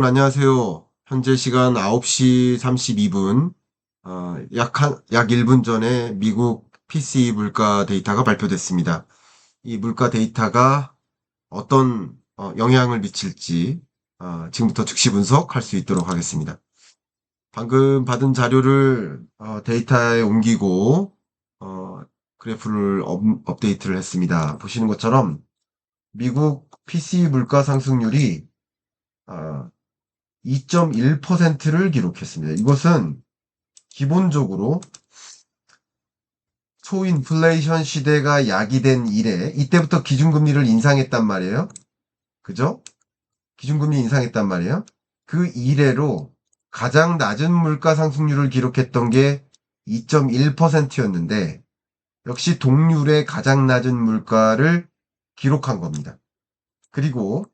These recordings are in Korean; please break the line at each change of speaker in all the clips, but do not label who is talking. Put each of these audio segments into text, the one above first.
안녕하세요. 현재 시간 9시 32분, 약 1분 전에 미국 PCE 물가 데이터가 발표됐습니다. 이 물가 데이터가 어떤 영향을 미칠지 지금부터 즉시 분석할 수 있도록 하겠습니다. 방금 받은 자료를 데이터에 옮기고 그래프를 업데이트를 했습니다. 보시는 것처럼 미국 PCE 물가 상승률이 2.1%를 기록했습니다. 이것은 기본적으로 초인플레이션 시대가 야기된 이래 이때부터 기준금리를 인상했단 말이에요. 그죠? 기준금리 인상했단 말이에요. 그 이래로 가장 낮은 물가 상승률을 기록했던 게 2.1%였는데 역시 동률의 가장 낮은 물가를 기록한 겁니다. 그리고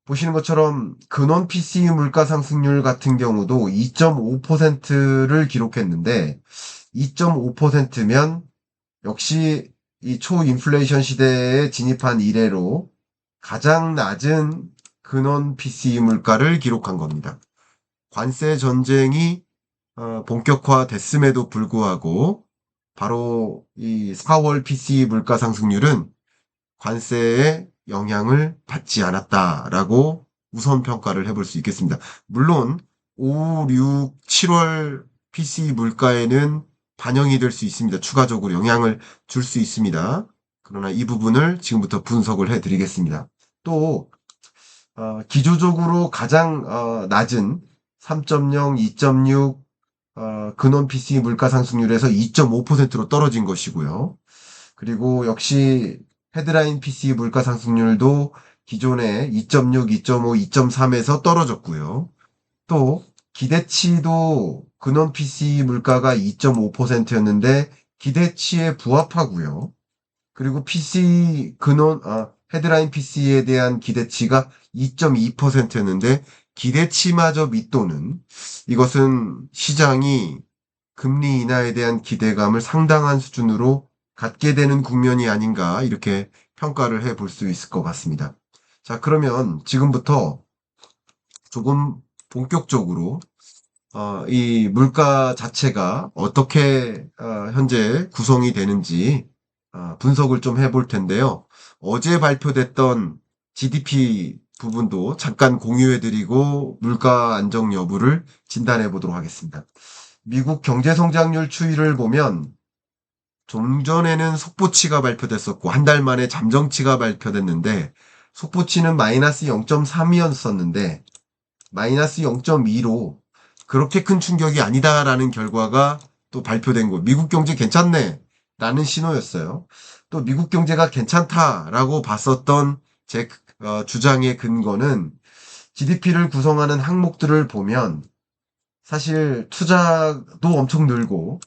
보시는 것처럼 근원 PCE 물가 상승률 같은 경우도 2.5%를 기록했는데 2.5%면 역시 이 초인플레이션 시대에 진입한 이래로 가장 낮은 근원 PCE 물가를 기록한 겁니다. 관세 전쟁이 본격화됐음에도 불구하고 바로 이 4월 PCE 물가 상승률은 관세의 영향을 받지 않았다라고 우선 평가를 해볼 수 있겠습니다. 물론 5, 6, 7월 PC 물가에는 반영이 될 수 있습니다. 추가적으로 영향을 줄 수 있습니다. 그러나 이 부분을 지금부터 분석을 해드리겠습니다. 또 기조적으로 가장 낮은 3.0, 2.6 근원 PC 물가 상승률에서 2.5%로 떨어진 것이고요. 그리고 역시 헤드라인 PC 물가 상승률도 기존의 2.6, 2.5, 2.3에서 떨어졌고요. 또 기대치도 근원 PC 물가가 2.5%였는데 기대치에 부합하고요. 그리고 PC 헤드라인 PC에 대한 기대치가 2.2%였는데 기대치마저 밑도는 이것은 시장이 금리 인하에 대한 기대감을 상당한 수준으로 갖게 되는 국면이 아닌가 이렇게 평가를 해볼 수 있을 것 같습니다. 자, 그러면 지금부터 조금 본격적으로 이 물가 자체가 어떻게 현재 구성이 되는지 분석을 좀 해볼 텐데요. 어제 발표됐던 GDP 부분도 잠깐 공유해드리고 물가 안정 여부를 진단해 보도록 하겠습니다. 미국 경제 성장률 추이를 보면 좀 전에는 속보치가 발표됐었고 한 달 만에 잠정치가 발표됐는데 속보치는 마이너스 0.3이었었는데 마이너스 0.2로 그렇게 큰 충격이 아니다라는 결과가 또 발표된 거. 미국 경제 괜찮네 라는 신호였어요. 또 미국 경제가 괜찮다라고 봤었던 제 주장의 근거는 GDP를 구성하는 항목들을 보면 사실 투자도 엄청 늘고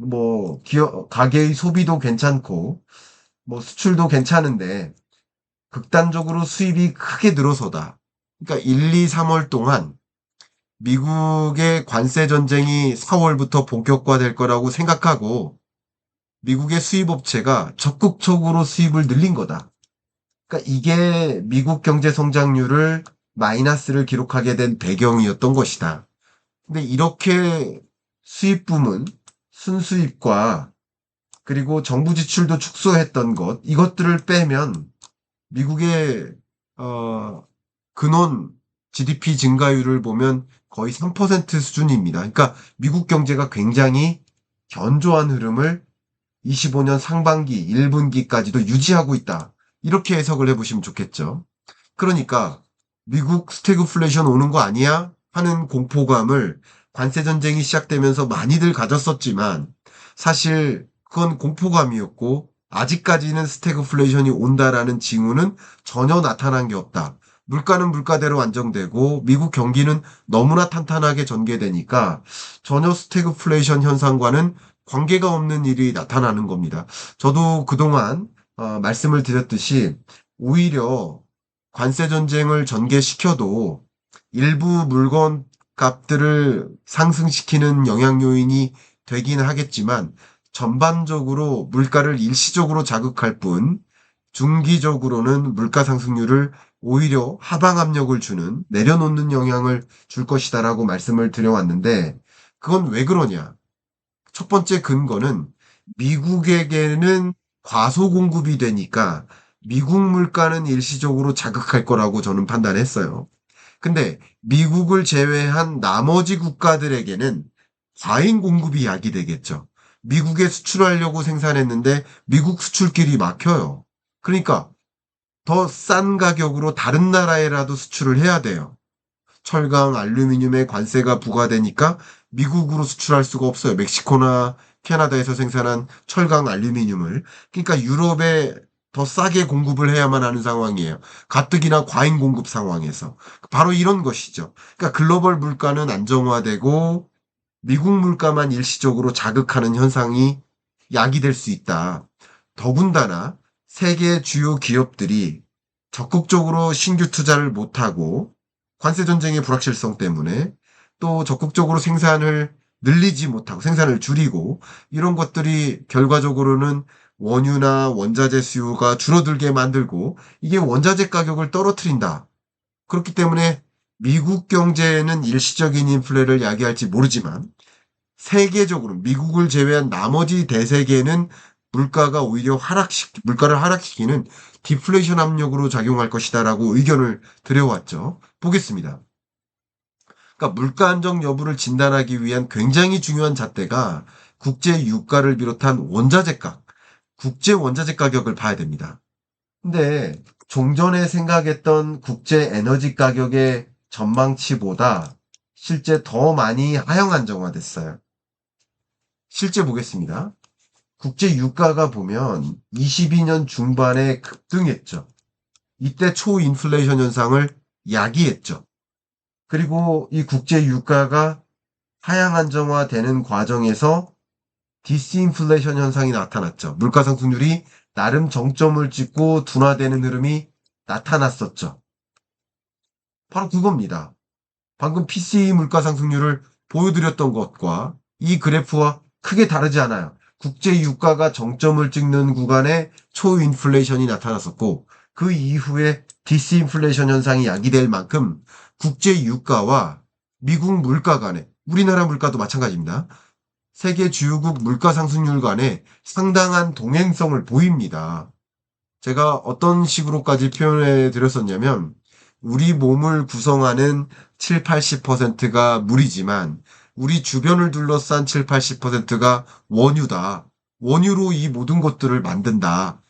뭐 가계의 소비도 괜찮고 뭐 수출도 괜찮은데 극단적으로 수입이 크게 늘어서다. 그러니까 1, 2, 3월 동안 미국의 관세 전쟁이 4월부터 본격화될 거라고 생각하고 미국의 수입업체가 적극적으로 수입을 늘린 거다. 그러니까 이게 미국 경제 성장률을 마이너스를 기록하게 된 배경이었던 것이다. 근데 이렇게 수입 부문, 순수입과 그리고 정부 지출도 축소했던 이것들을 빼면 미국의 근원 GDP 증가율을 보면 거의 3% 수준입니다. 그러니까 미국 경제가 굉장히 견조한 흐름을 25년 상반기 1분기까지도 유지하고 있다. 이렇게 해석을 해보시면 좋겠죠. 그러니까 미국 스태그플레이션 오는 거 아니야? 하는 공포감을 관세 전쟁이 시작되면서 많이들 가졌었지만 사실 그건 공포감이었고 아직까지는 스태그플레이션이 온다라는 징후는 전혀 나타난 게 없다. 물가는 물가대로 안정되고 미국 경기는 너무나 탄탄하게 전개되니까 전혀 스태그플레이션 현상과는 관계가 없는 일이 나타나는 겁니다. 저도 그동안 말씀을 드렸듯이 오히려 관세 전쟁을 전개시켜도 일부 물건 값들을 상승시키는 영향 요인이 되긴 하겠지만 전반적으로 물가를 일시적으로 자극할 뿐 중기적으로는 물가 상승률을 오히려 하방 압력을 주는 내려놓는 영향을 줄 것이다라고 말씀을 드려왔는데 그건 왜 그러냐? 첫 번째 근거는 미국에게는 과소 공급이 되니까 미국 물가는 일시적으로 자극할 거라고 저는 판단했어요. 근데 미국을 제외한 나머지 국가들에게는 과잉 공급이 야기되겠죠. 미국에 수출하려고 생산했는데 미국 수출길이 막혀요. 그러니까 더 싼 가격으로 다른 나라에라도 수출을 해야 돼요. 철강, 알루미늄에 관세가 부과되니까 미국으로 수출할 수가 없어요. 멕시코나 캐나다에서 생산한 철강, 알루미늄을. 그러니까 유럽에 더 싸게 공급을 해야만 하는 상황이에요. 가뜩이나 과잉 공급 상황에서. 바로 이런 것이죠. 그러니까 글로벌 물가는 안정화되고 미국 물가만 일시적으로 자극하는 현상이 야기될 수 있다. 더군다나 세계 주요 기업들이 적극적으로 신규 투자를 못하고 관세 전쟁의 불확실성 때문에 또 적극적으로 생산을 늘리지 못하고 생산을 줄이고 이런 것들이 결과적으로는 원유나 원자재 수요가 줄어들게 만들고 이게 원자재 가격을 떨어뜨린다. 그렇기 때문에 미국 경제에는 일시적인 인플레를 야기할지 모르지만 세계적으로 미국을 제외한 나머지 대세계는 물가를 하락시키는 디플레이션 압력으로 작용할 것이다라고 의견을 드려왔죠. 보겠습니다. 그러니까 물가 안정 여부를 진단하기 위한 굉장히 중요한 잣대가 국제 유가를 비롯한 국제 원자재 가격을 봐야 됩니다. 근데 종전에 생각했던 국제 에너지 가격의 전망치보다 실제 더 많이 하향 안정화됐어요. 실제 보겠습니다. 국제 유가가 보면 22년 중반에 급등했죠. 이때 초인플레이션 현상을 야기했죠. 그리고 이 국제 유가가 하향 안정화되는 과정에서 디스인플레이션 현상이 나타났죠. 물가 상승률이 나름 정점을 찍고 둔화되는 흐름이 나타났었죠. 바로 그겁니다. 방금 PCE 물가 상승률을 보여드렸던 것과 이 그래프와 크게 다르지 않아요. 국제 유가가 정점을 찍는 구간에 초인플레이션이 나타났었고 그 이후에 디스인플레이션 현상이 야기될 만큼 국제 유가와 미국 물가 간에 우리나라 물가도 마찬가지입니다. 세계 주요국 물가 상승률 간에 상당한 동행성을 보입니다. 제가 어떤 식으로까지 표현해 드렸었냐면 우리 몸을 구성하는 7, 80%가 물이지만 우리 주변을 둘러싼 7, 80%가 원유다. 원유로 이 모든 것들을 만든다.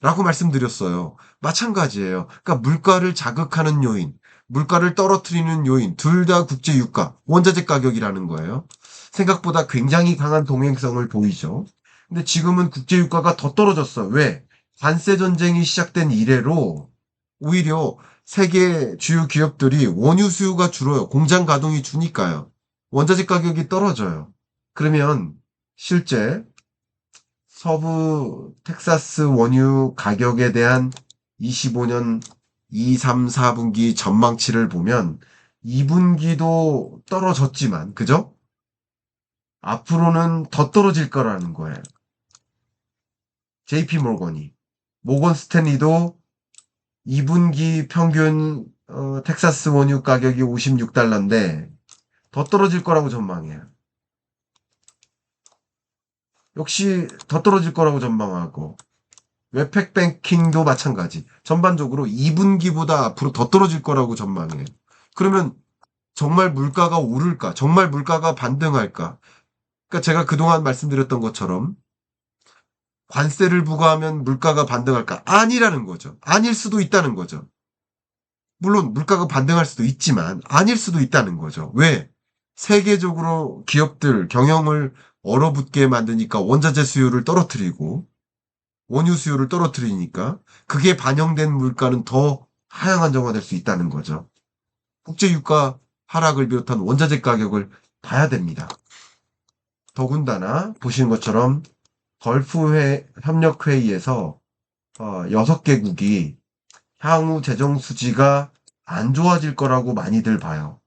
라고 말씀드렸어요. 마찬가지예요. 그러니까 물가를 자극하는 요인, 물가를 떨어뜨리는 요인, 둘 다 국제 유가, 원자재 가격이라는 거예요. 생각보다 굉장히 강한 동행성을 보이죠. 근데 지금은 국제 유가가 더 떨어졌어. 왜? 관세 전쟁이 시작된 이래로 오히려 세계 주요 기업들이 원유 수요가 줄어요. 공장 가동이 주니까요. 원자재 가격이 떨어져요. 그러면 실제 서부 텍사스 원유 가격에 대한 25년 2, 3, 4분기 전망치를 보면 2분기도 떨어졌지만, 그죠? 앞으로는 더 떨어질 거라는 거예요. JP 모건 스탠리도 2분기 평균 텍사스 원유 가격이 56달러인데 더 떨어질 거라고 전망해요. 역시 더 떨어질 거라고 전망하고 웹팩뱅킹도 마찬가지. 전반적으로 2분기보다 앞으로 더 떨어질 거라고 전망해요. 그러면 정말 물가가 오를까? 정말 물가가 반등할까? 그러니까 제가 그동안 말씀드렸던 것처럼 관세를 부과하면 물가가 반등할까? 아니라는 거죠. 아닐 수도 있다는 거죠. 물론 물가가 반등할 수도 있지만 아닐 수도 있다는 거죠. 왜? 세계적으로 기업들 경영을 얼어붙게 만드니까 원자재 수요를 떨어뜨리고 원유 수요를 떨어뜨리니까 그게 반영된 물가는 더 하향 안정화될 수 있다는 거죠. 국제 유가 하락을 비롯한 원자재 가격을 봐야 됩니다. 더군다나 보시는 것처럼 걸프 협력회의에서 6개국이 향후 재정 수지가 안 좋아질 거라고 많이들 봐요.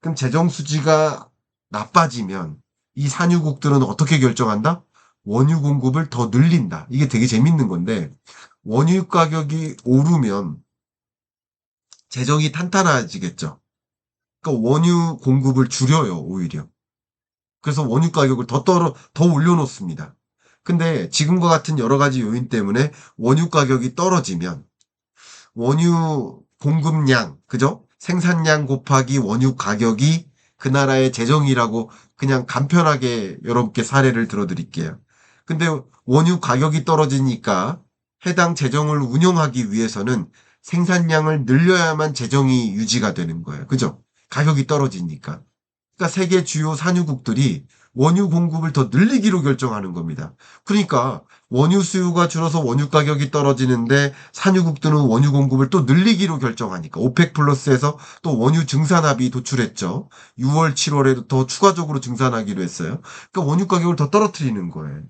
그럼 재정 수지가 나빠지면 이 산유국들은 어떻게 결정한다? 원유 공급을 더 늘린다. 이게 되게 재밌는 건데 원유 가격이 오르면 재정이 탄탄해지겠죠. 그러니까 원유 공급을 줄여요, 오히려. 그래서 원유 가격을 더 올려놓습니다. 근데 지금과 같은 여러 가지 요인 때문에 원유 가격이 떨어지면 원유 공급량, 그죠? 생산량 곱하기 원유 가격이 그 나라의 재정이라고 그냥 간편하게 여러분께 사례를 들어드릴게요. 근데 원유 가격이 떨어지니까 해당 재정을 운영하기 위해서는 생산량을 늘려야만 재정이 유지가 되는 거예요. 그죠? 가격이 떨어지니까. 그러니까 세계 주요 산유국들이 원유 공급을 더 늘리기로 결정하는 겁니다. 그러니까 원유 수요가 줄어서 원유 가격이 떨어지는데 산유국들은 원유 공급을 또 늘리기로 결정하니까 오펙 플러스에서 또 원유 증산합의 도출했죠. 6월, 7월에도 더 추가적으로 증산하기로 했어요. 그러니까 원유 가격을 더 떨어뜨리는 거예요.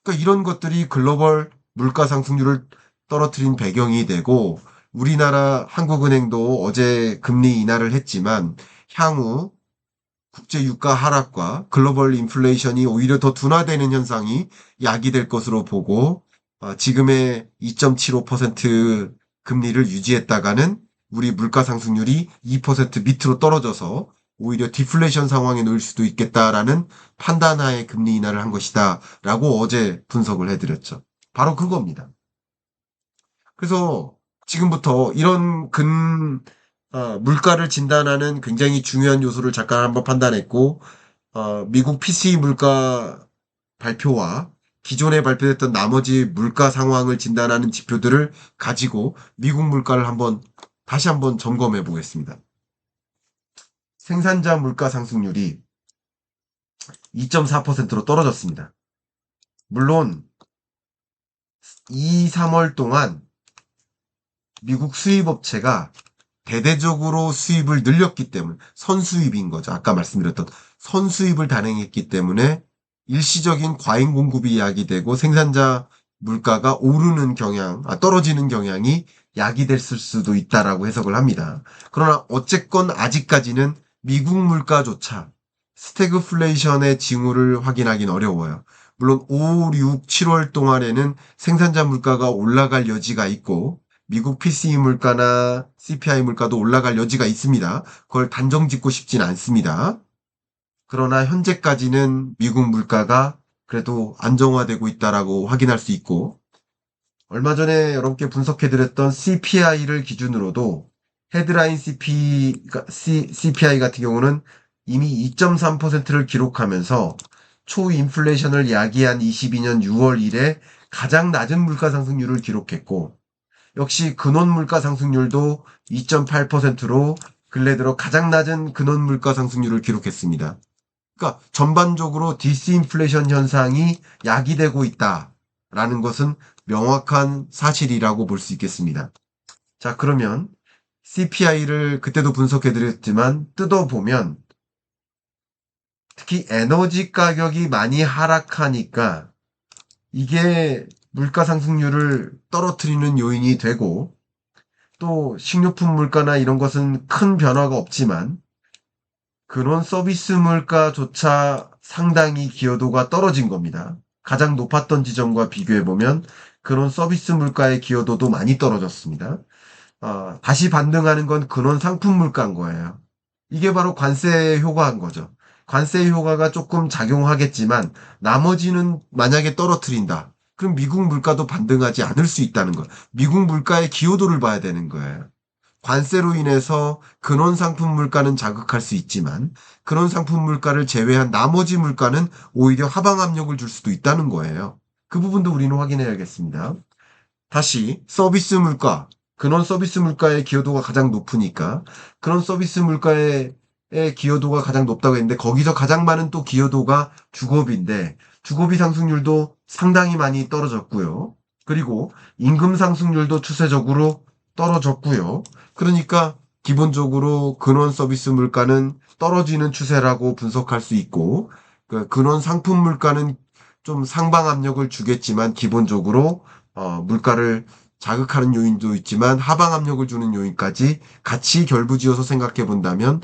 그러니까 이런 것들이 글로벌 물가 상승률을 떨어뜨린 배경이 되고 우리나라 한국은행도 어제 금리 인하를 했지만 향후 국제 유가 하락과 글로벌 인플레이션이 오히려 더 둔화되는 현상이 야기될 것으로 보고 지금의 2.75% 금리를 유지했다가는 우리 물가 상승률이 2% 밑으로 떨어져서 오히려 디플레이션 상황에 놓일 수도 있겠다라는 판단하에 금리 인하를 한 것이다 라고 어제 분석을 해드렸죠. 바로 그겁니다. 그래서 지금부터 이런 물가를 진단하는 굉장히 중요한 요소를 잠깐 한번 판단했고, 미국 PCE 물가 발표와 기존에 발표됐던 나머지 물가 상황을 진단하는 지표들을 가지고 미국 물가를 다시 한번 점검해 보겠습니다. 생산자 물가 상승률이 2.4%로 떨어졌습니다. 물론 2, 3월 동안 미국 수입업체가 대대적으로 수입을 늘렸기 때문에 선수입인 거죠. 아까 말씀드렸던 선수입을 단행했기 때문에 일시적인 과잉 공급이 야기되고 생산자 물가가 떨어지는 경향이 야기됐을 수도 있다라고 해석을 합니다. 그러나 어쨌건 아직까지는 미국 물가조차 스태그플레이션의 징후를 확인하기는 어려워요. 물론 5, 6, 7월 동안에는 생산자 물가가 올라갈 여지가 있고 미국 PCE 물가나 CPI 물가도 올라갈 여지가 있습니다. 그걸 단정 짓고 싶진 않습니다. 그러나 현재까지는 미국 물가가 그래도 안정화되고 있다라고 확인할 수 있고 얼마 전에 여러분께 분석해드렸던 CPI를 기준으로도 헤드라인 CPI 같은 경우는 이미 2.3%를 기록하면서 초인플레이션을 야기한 22년 6월 이래 가장 낮은 물가 상승률을 기록했고 역시 근원 물가 상승률도 2.8%로 근래 들어 가장 낮은 근원 물가 상승률을 기록했습니다. 그러니까 전반적으로 디스인플레이션 현상이 야기되고 있다라는 것은 명확한 사실이라고 볼 수 있겠습니다. 자, 그러면 CPI를 그때도 분석해드렸지만 뜯어보면 특히 에너지 가격이 많이 하락하니까 이게 물가 상승률을 떨어뜨리는 요인이 되고 또 식료품 물가나 이런 것은 큰 변화가 없지만 근원 서비스 물가조차 상당히 기여도가 떨어진 겁니다. 가장 높았던 지점과 비교해보면 근원 서비스 물가의 기여도도 많이 떨어졌습니다. 다시 반등하는 건 근원 상품 물가인 거예요. 이게 바로 관세 효과인 거죠. 관세 효과가 조금 작용하겠지만 나머지는 만약에 떨어뜨린다. 그럼 미국 물가도 반등하지 않을 수 있다는 거. 미국 물가의 기여도를 봐야 되는 거예요. 관세로 인해서 근원 상품 물가는 자극할 수 있지만 근원 상품 물가를 제외한 나머지 물가는 오히려 하방 압력을 줄 수도 있다는 거예요. 그 부분도 우리는 확인해야겠습니다. 다시 서비스 물가, 근원 서비스 물가의 기여도가 가장 높으니까 그런 서비스 물가의 기여도가 가장 높다고 했는데 거기서 가장 많은 또 기여도가 주거비인데 주거비 상승률도 상당히 많이 떨어졌고요. 그리고 임금 상승률도 추세적으로 떨어졌고요. 그러니까 기본적으로 근원 서비스 물가는 떨어지는 추세라고 분석할 수 있고 근원 상품 물가는 좀 상방 압력을 주겠지만 기본적으로 물가를 자극하는 요인도 있지만 하방 압력을 주는 요인까지 같이 결부지어서 생각해 본다면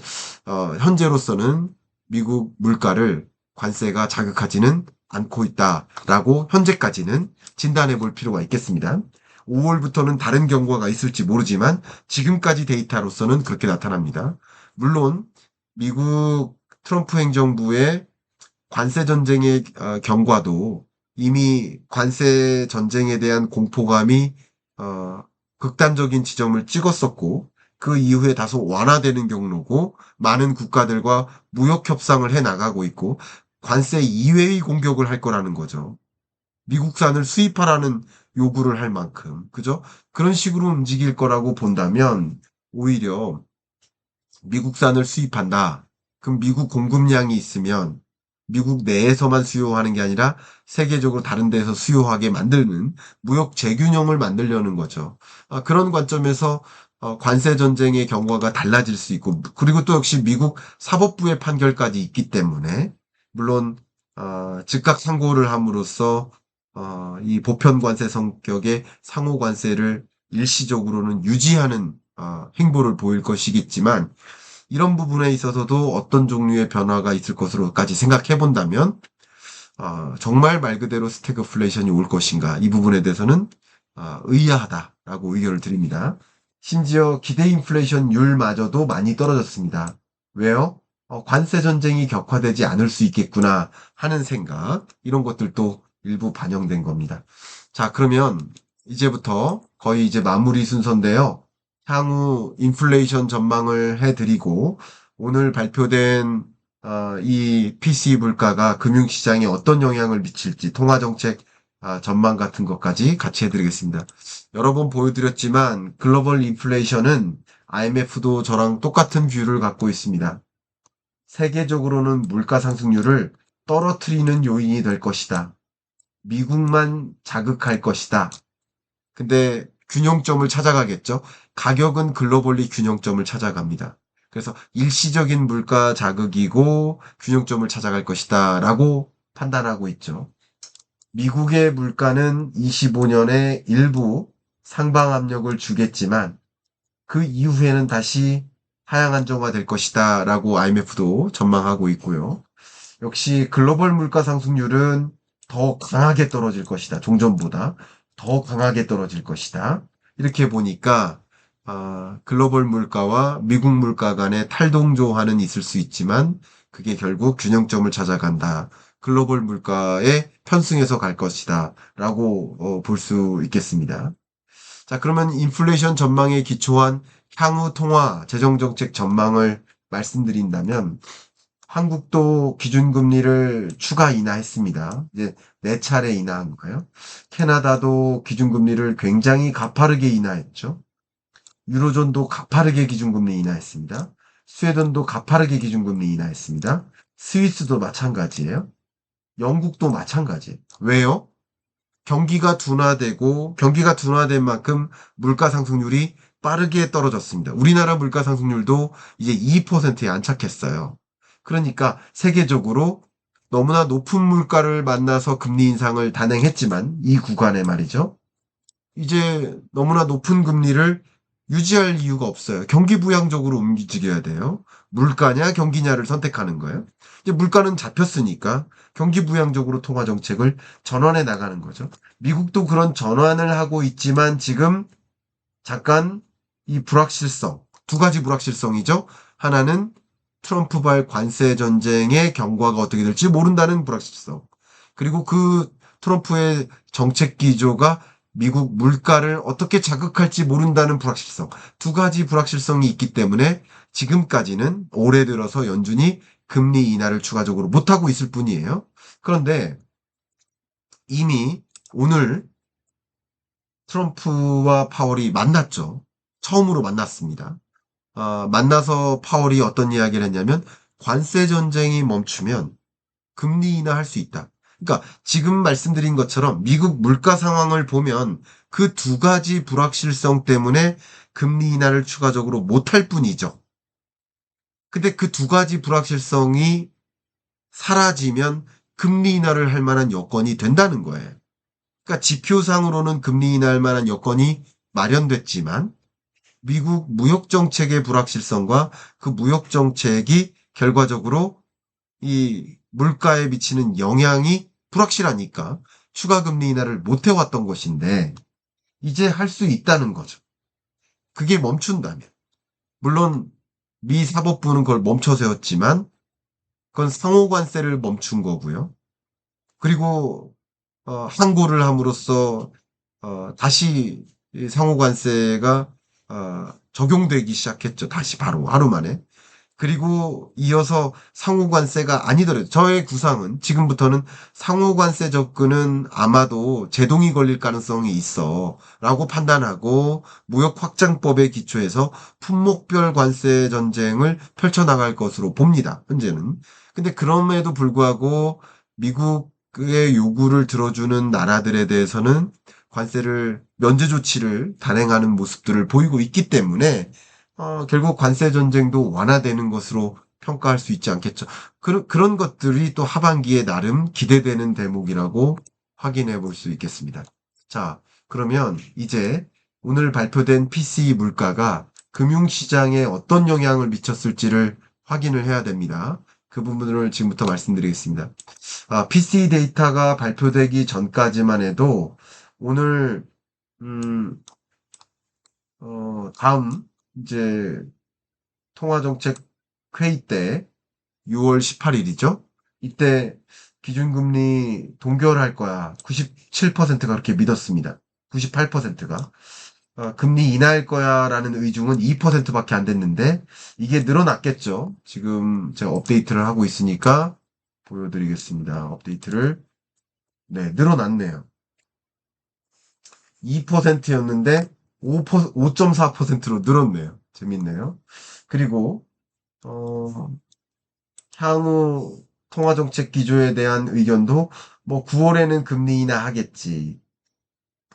현재로서는 미국 물가를 관세가 자극하지는 않고 있다라고 현재까지는 진단해 볼 필요가 있겠습니다. 5월부터는 다른 경과가 있을지 모르지만 지금까지 데이터로서는 그렇게 나타납니다. 물론 미국 트럼프 행정부의 관세 전쟁의 경과도 이미 관세 전쟁에 대한 공포감이 극단적인 지점을 찍었었고 그 이후에 다소 완화되는 경로고 많은 국가들과 무역 협상을 해 나가고 있고 관세 이외의 공격을 할 거라는 거죠. 미국산을 수입하라는 요구를 할 만큼 그죠? 그런 식으로 움직일 거라고 본다면 오히려 미국산을 수입한다. 그럼 미국 공급량이 있으면 미국 내에서만 수요하는 게 아니라 세계적으로 다른 데서 수요하게 만드는 무역 재균형을 만들려는 거죠. 그런 관점에서 관세 전쟁의 경과가 달라질 수 있고 그리고 또 역시 미국 사법부의 판결까지 있기 때문에 물론 즉각 상고를 함으로써 이 보편 관세 성격의 상호 관세를 일시적으로는 유지하는 행보를 보일 것이겠지만 이런 부분에 있어서도 어떤 종류의 변화가 있을 것으로까지 생각해 본다면 정말 말 그대로 스태그플레이션이 올 것인가 이 부분에 대해서는 의아하다라고 의견을 드립니다. 심지어 기대 인플레이션율마저도 많이 떨어졌습니다. 왜요? 관세 전쟁이 격화되지 않을 수 있겠구나 하는 생각 이런 것들도 일부 반영된 겁니다. 자, 그러면 이제부터 거의 이제 마무리 순서인데요. 향후 인플레이션 전망을 해드리고 오늘 발표된 이 PC 물가가 금융시장에 어떤 영향을 미칠지 통화정책 전망 같은 것까지 같이 해드리겠습니다. 여러 번 보여드렸지만 글로벌 인플레이션은 IMF도 저랑 똑같은 뷰를 갖고 있습니다. 세계적으로는 물가 상승률을 떨어뜨리는 요인이 될 것이다. 미국만 자극할 것이다. 근데 균형점을 찾아가겠죠. 가격은 글로벌리 균형점을 찾아갑니다. 그래서 일시적인 물가 자극이고 균형점을 찾아갈 것이다 라고 판단하고 있죠. 미국의 물가는 25년에 일부 상방 압력을 주겠지만 그 이후에는 다시 하향 안정화될 것이다 라고 IMF도 전망하고 있고요. 역시 글로벌 물가 상승률은 더 강하게 떨어질 것이다. 종전보다 더 강하게 떨어질 것이다. 이렇게 보니까 글로벌 물가와 미국 물가 간의 탈동조화는 있을 수 있지만 그게 결국 균형점을 찾아간다. 글로벌 물가에 편승해서 갈 것이다. 라고 볼 수 있겠습니다. 자, 그러면 인플레이션 전망에 기초한 향후 통화 재정정책 전망을 말씀드린다면 한국도 기준금리를 추가 인하했습니다. 이제 4차례 인하한 거예요. 캐나다도 기준금리를 굉장히 가파르게 인하했죠. 유로존도 가파르게 기준금리 인하했습니다. 스웨덴도 가파르게 기준금리 인하했습니다. 스위스도 마찬가지예요. 영국도 마찬가지예요. 왜요? 경기가 둔화된 만큼 물가 상승률이 빠르게 떨어졌습니다. 우리나라 물가 상승률도 이제 2%에 안착했어요. 그러니까 세계적으로 너무나 높은 물가를 만나서 금리 인상을 단행했지만 이 구간에 말이죠. 이제 너무나 높은 금리를 유지할 이유가 없어요. 경기 부양적으로 움직여야 돼요. 물가냐 경기냐를 선택하는 거예요. 이제 물가는 잡혔으니까 경기 부양적으로 통화 정책을 전환해 나가는 거죠. 미국도 그런 전환을 하고 있지만 지금 잠깐 이 불확실성, 두 가지 불확실성이죠. 하나는 트럼프발 관세 전쟁의 경과가 어떻게 될지 모른다는 불확실성. 그리고 그 트럼프의 정책 기조가 미국 물가를 어떻게 자극할지 모른다는 불확실성. 두 가지 불확실성이 있기 때문에 지금까지는 올해 들어서 연준이 금리 인하를 추가적으로 못하고 있을 뿐이에요. 그런데 이미 오늘 트럼프와 파월이 만났죠. 처음으로 만났습니다. 만나서 파월이 어떤 이야기를 했냐면 관세 전쟁이 멈추면 금리 인하할 수 있다. 그러니까 지금 말씀드린 것처럼 미국 물가 상황을 보면 그 두 가지 불확실성 때문에 금리 인하를 추가적으로 못할 뿐이죠. 근데 그 두 가지 불확실성이 사라지면 금리 인하를 할 만한 여건이 된다는 거예요. 그러니까 지표상으로는 금리 인하할 만한 여건이 마련됐지만 미국 무역 정책의 불확실성과 그 무역 정책이 결과적으로 이 물가에 미치는 영향이 불확실하니까 추가 금리 인하를 못 해왔던 것인데 이제 할 수 있다는 거죠. 그게 멈춘다면. 물론 미 사법부는 그걸 멈춰 세웠지만 그건 상호관세를 멈춘 거고요. 그리고 항고를 함으로써 다시 이 상호관세가 적용되기 시작했죠. 다시 바로 하루 만에. 그리고 이어서 상호관세가 아니더라도 저의 구상은 지금부터는 상호관세 접근은 아마도 제동이 걸릴 가능성이 있어 라고 판단하고 무역확장법에 기초해서 품목별 관세 전쟁을 펼쳐나갈 것으로 봅니다. 현재는. 근데 그럼에도 불구하고 미국의 요구를 들어주는 나라들에 대해서는 관세를 면제 조치를 단행하는 모습들을 보이고 있기 때문에 결국 관세 전쟁도 완화되는 것으로 평가할 수 있지 않겠죠. 그런 것들이 또 하반기에 나름 기대되는 대목이라고 확인해 볼 수 있겠습니다. 자, 그러면 이제 오늘 발표된 PCE 물가가 금융시장에 어떤 영향을 미쳤을지를 확인을 해야 됩니다. 그 부분을 지금부터 말씀드리겠습니다. PCE 데이터가 발표되기 전까지만 해도 오늘 다음 이제 통화정책 회의 때 6월 18일이죠. 이때 기준금리 동결할 거야. 97%가 그렇게 믿었습니다. 98%가. 금리 인하할 거야 라는 의중은 2%밖에 안 됐는데 이게 늘어났겠죠. 지금 제가 업데이트를 하고 있으니까 보여드리겠습니다. 업데이트를. 네, 늘어났네요. 2%였는데 5.4%로 늘었네요. 재밌네요. 그리고 향후 통화정책 기조에 대한 의견도 뭐 9월에는 금리 인하하겠지.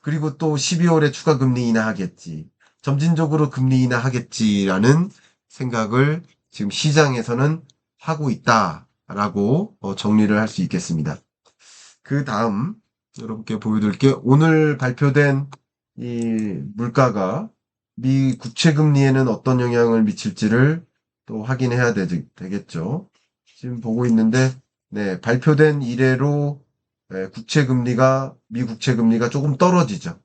그리고 또 12월에 추가 금리 인하하겠지. 점진적으로 금리 인하하겠지라는 생각을 지금 시장에서는 하고 있다라고 정리를 할 수 있겠습니다. 그 다음 여러분께 보여드릴게요. 오늘 발표된 이 물가가 미 국채 금리에는 어떤 영향을 미칠지를 또 확인해야 되겠죠. 지금 보고 있는데, 네, 발표된 이래로 국채 금리가 미 국채 금리가 조금 떨어지죠.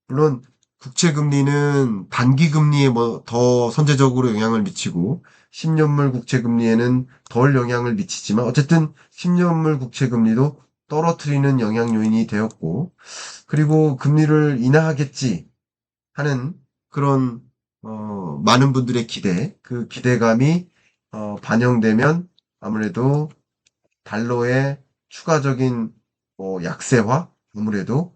물론 국채 금리는 단기 금리에 뭐 더 선제적으로 영향을 미치고 10년물 국채 금리에는 덜 영향을 미치지만 어쨌든 10년물 국채 금리도 떨어뜨리는 영향 요인이 되었고 그리고 금리를 인하하겠지 하는 그런 많은 분들의 그 기대감이 반영되면 아무래도 달러의 추가적인 약세화 아무래도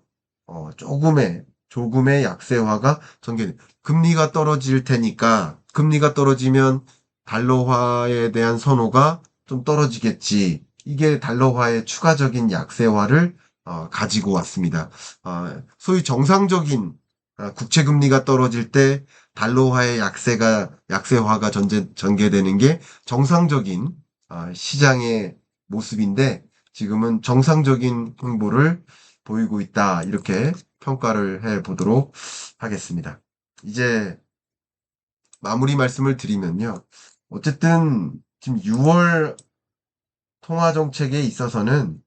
조금의 약세화가 전개. 금리가 떨어질 테니까 금리가 떨어지면 달러화에 대한 선호가 좀 떨어지겠지. 이게 달러화의 추가적인 약세화를 가지고 왔습니다. 소위 정상적인 국채 금리가 떨어질 때 달러화의 약세화가 전개되는 게 정상적인 시장의 모습인데 지금은 정상적인 행보를 보이고 있다. 이렇게 평가를 해 보도록 하겠습니다. 이제 마무리 말씀을 드리면요. 어쨌든 지금 6월 통화 정책에 있어서는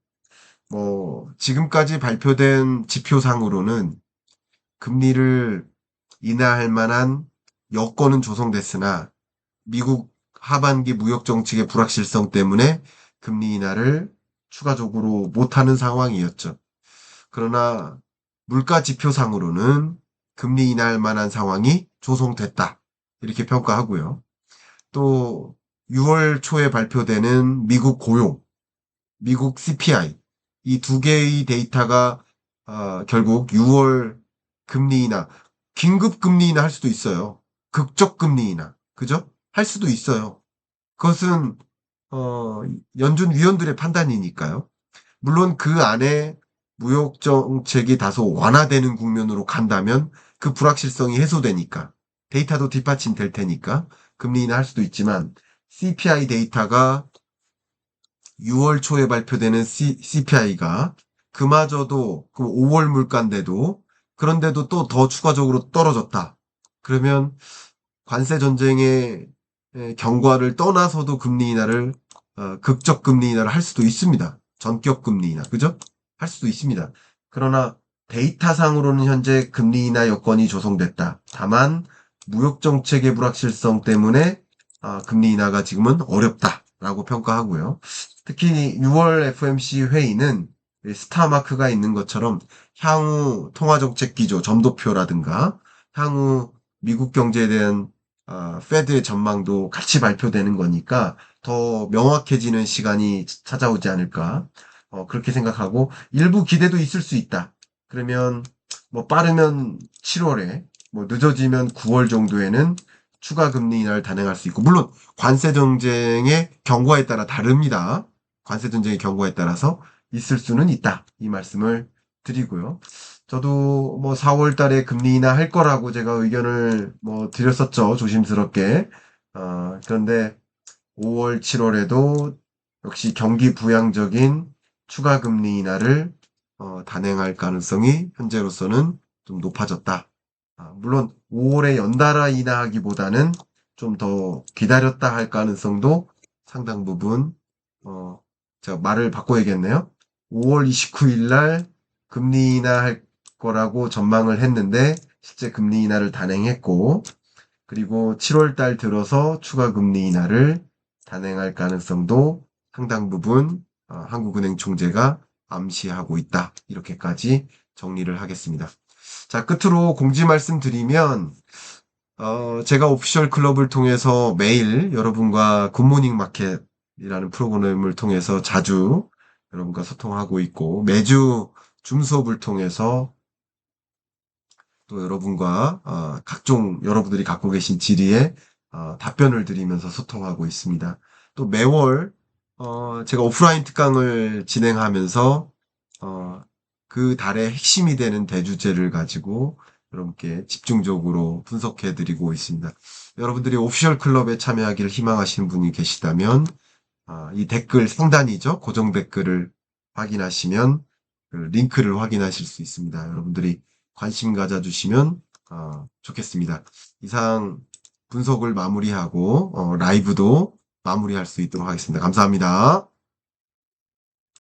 뭐 지금까지 발표된 지표상으로는 금리를 인하할 만한 여건은 조성됐으나 미국 하반기 무역 정책의 불확실성 때문에 금리 인하를 추가적으로 못하는 상황이었죠. 그러나 물가 지표상으로는 금리 인하할 만한 상황이 조성됐다. 이렇게 평가하고요. 또 6월 초에 발표되는 미국 고용, 미국 CPI 이 두 개의 데이터가 결국 6월 금리 인하, 긴급 금리 인하 할 수도 있어요. 극적 금리 인하, 그죠? 할 수도 있어요. 그것은 연준 위원들의 판단이니까요. 물론 그 안에 무역 정책이 다소 완화되는 국면으로 간다면 그 불확실성이 해소되니까 데이터도 뒷받침될 테니까 금리 인하 할 수도 있지만 CPI 데이터가 6월 초에 발표되는 CPI가 그마저도 그 5월 물가인데도 그런데도 또 더 추가적으로 떨어졌다. 그러면 관세 전쟁의 경과를 떠나서도 금리 인하를 극적 금리 인하를 할 수도 있습니다. 전격 금리 인하, 그죠? 할 수도 있습니다. 그러나 데이터상으로는 현재 금리 인하 여건이 조성됐다. 다만 무역 정책의 불확실성 때문에 금리 인하가 지금은 어렵다라고 평가하고요. 특히 6월 FOMC 회의는 스타마크가 있는 것처럼 향후 통화정책 기조, 점도표라든가 향후 미국 경제에 대한 페드의 전망도 같이 발표되는 거니까 더 명확해지는 시간이 찾아오지 않을까 그렇게 생각하고 일부 기대도 있을 수 있다. 그러면 뭐 빠르면 7월에 뭐 늦어지면 9월 정도에는 추가 금리 인하를 단행할 수 있고 물론 관세 정쟁의 경과에 따라 다릅니다. 관세 정쟁의 경과에 따라서 있을 수는 있다. 이 말씀을 드리고요. 저도 뭐 4월 달에 금리 인하 할 거라고 제가 의견을 뭐 드렸었죠. 조심스럽게. 그런데 5월, 7월에도 역시 경기 부양적인 추가 금리 인하를 단행할 가능성이 현재로서는 좀 높아졌다. 물론 5월에 연달아 인하하기보다는 좀 더 기다렸다 할 가능성도 상당 부분 제가 말을 바꿔야겠네요. 5월 29일 날 금리 인하할 거라고 전망을 했는데 실제 금리 인하를 단행했고 그리고 7월 달 들어서 추가 금리 인하를 단행할 가능성도 상당 부분 한국은행 총재가 암시하고 있다. 이렇게까지 정리를 하겠습니다. 자, 끝으로 공지 말씀드리면 제가 오피셜 클럽을 통해서 매일 여러분과 굿모닝 마켓이라는 프로그램을 통해서 자주 여러분과 소통하고 있고 매주 줌 수업을 통해서 또 여러분과 각종 여러분들이 갖고 계신 질의에 답변을 드리면서 소통하고 있습니다. 또 매월 제가 오프라인 특강을 진행하면서 그 달의 핵심이 되는 대주제를 가지고 여러분께 집중적으로 분석해 드리고 있습니다. 여러분들이 오피셜 클럽에 참여하기를 희망하시는 분이 계시다면 이 댓글 상단이죠. 고정 댓글을 확인하시면 그 링크를 확인하실 수 있습니다. 여러분들이 관심 가져주시면 좋겠습니다. 이상 분석을 마무리하고 라이브도 마무리할 수 있도록 하겠습니다. 감사합니다.